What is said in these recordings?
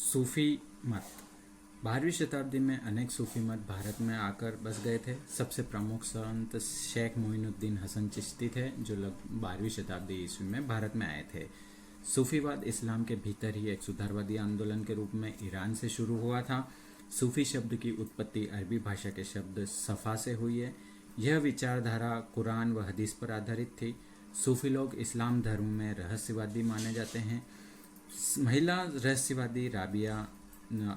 सूफी मत। 12वीं शताब्दी में अनेक सूफी मत भारत में आकर बस गए थे। सबसे प्रमुख संत शेख मोइनुद्दीन हसन चिश्ती थे, जो 12वीं शताब्दी ईस्वी में भारत में आए थे। सूफीवाद इस्लाम के भीतर ही एक सुधारवादी आंदोलन के रूप में ईरान से शुरू हुआ था। सूफी शब्द की उत्पत्ति अरबी भाषा के शब्द सफ़ा से हुई है। यह विचारधारा कुरान व हदीस पर आधारित थी। सूफी लोग इस्लाम धर्म में रहस्यवादी माने जाते हैं। महिला रहस्यवादी राबिया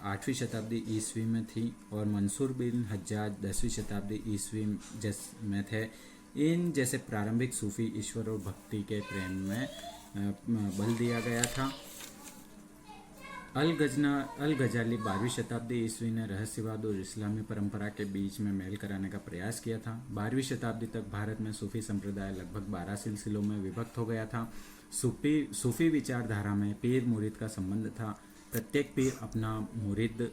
8वीं शताब्दी ईस्वी में थी और मंसूर बिन हज्जाज 10वीं शताब्दी ईस्वी में थे। इन जैसे प्रारंभिक सूफी ईश्वर और भक्ति के प्रेम में बल दिया गया था। अल गजाली 12वीं शताब्दी ईस्वी ने रहस्यवाद और इस्लामी परंपरा के बीच में मेल कराने का प्रयास किया था। 12वीं शताब्दी तक भारत में सूफी संप्रदाय लगभग 12 सिलसिलों में विभक्त हो गया था। सूफी विचारधारा में पीर मुरीद का संबंध था। प्रत्येक पीर अपना मुरीद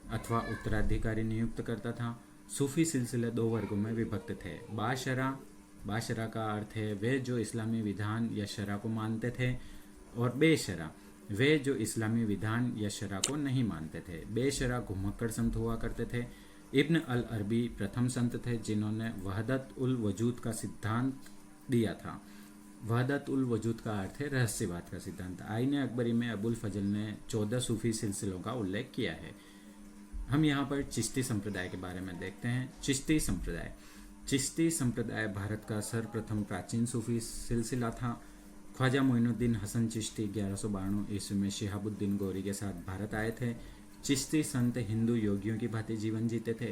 अथवा उत्तराधिकारी नियुक्त करता था। सूफी सिलसिले 2 वर्गों में विभक्त थे। बाशरा का अर्थ है वे जो इस्लामी विधान या शरा को मानते थे, और बेशरा वे जो इस्लामी विधान या शरा को नहीं मानते थे। बेशरा घुमक्कड़ संत हुआ करते थे। इब्न अल अरबी प्रथम संत थे जिन्होंने वहदत उल वजूद का सिद्धांत दिया था। वहदत उल वजूद का अर्थ है रहस्यवाद का सिद्धांत। आईने अकबरी में अबुल फजल ने 14 सूफी सिलसिलों का उल्लेख किया है। हम यहाँ पर चिश्ती संप्रदाय के बारे में देखते हैं। चिश्ती संप्रदाय भारत का सर्वप्रथम प्राचीन सूफी सिलसिला था। ख्वाजा मोइनुद्दीन हसन चिश्ती 1192 ईस्वी में शिहाबुद्दीन गौरी के साथ भारत आए थे। चिश्ती संत हिंदू योगियों की भांति जीवन जीते थे।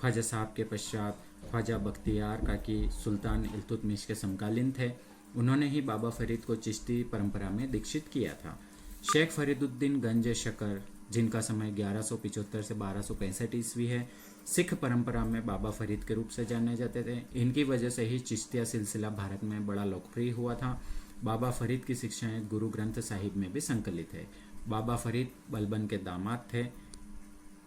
ख्वाजा साहब के पश्चात ख्वाजा बख्तियार काकी सुल्तान इल्तुतमिश के समकालीन थे। उन्होंने ही बाबा फरीद को चिश्ती परंपरा में दीक्षित किया था। शेख फरीदुद्दीन गंज शकर, जिनका समय 1175 से 1265 ईस्वी है, सिख परंपरा में बाबा फरीद के रूप से जाने जाते थे। इनकी वजह से ही चिश्तिया सिलसिला भारत में बड़ा लोकप्रिय हुआ था। बाबा फरीद की शिक्षाएं गुरु ग्रंथ साहिब में भी संकलित है। बाबा फरीद बलबन के दामाद थे।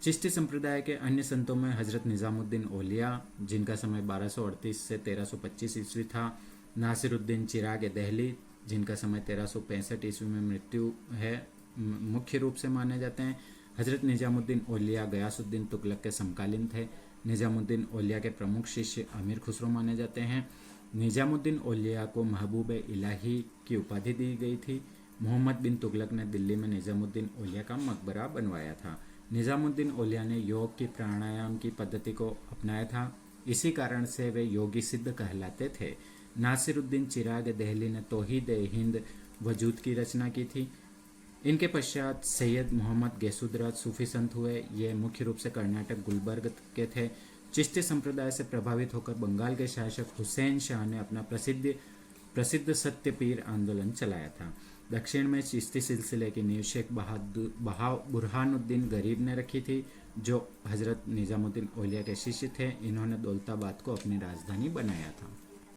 चिश्ती संप्रदाय के अन्य संतों में हजरत निजामुद्दीन औलिया, जिनका समय 1238 से 1325 ईस्वी था। नासिरुद्दीन चिराग दहली, जिनका समय 1365 ईस्वी में मृत्यु है, मुख्य रूप से माने जाते हैं। हजरत निजामुद्दीन औलिया गयासुद्दीन तुगलक के समकालीन थे। निजामुद्दीन औलिया के प्रमुख शिष्य अमीर खुसरो माने जाते हैं। निजामुद्दीन औलिया को महबूब इलाही की उपाधि दी गई थी। मोहम्मद बिन तुगलक ने दिल्ली में निजामुद्दीन औलिया का मकबरा बनवाया था। निजामुद्दीन औलिया ने योग की प्राणायाम की पद्धति को अपनाया था। इसी कारण से वे योगी सिद्ध कहलाते थे। नासिरुद्दीन चिराग दहली ने तौहीद हिंद वजूद की रचना की थी। इनके पश्चात सैयद मोहम्मद गैसुद्राज सूफी संत हुए। ये मुख्य रूप से कर्नाटक गुलबर्ग के थे। चिश्ती संप्रदाय से प्रभावित होकर बंगाल के शासक हुसैन शाह ने अपना प्रसिद्ध सत्यपीर आंदोलन चलाया था। दक्षिण में चिश्ती सिलसिले की नींव शेख बुरहानुद्दीन गरीब ने रखी थी, जो हजरत निजामुद्दीन औलिया के शिष्य थे। इन्होंने दौलताबाद को अपनी राजधानी बनाया था।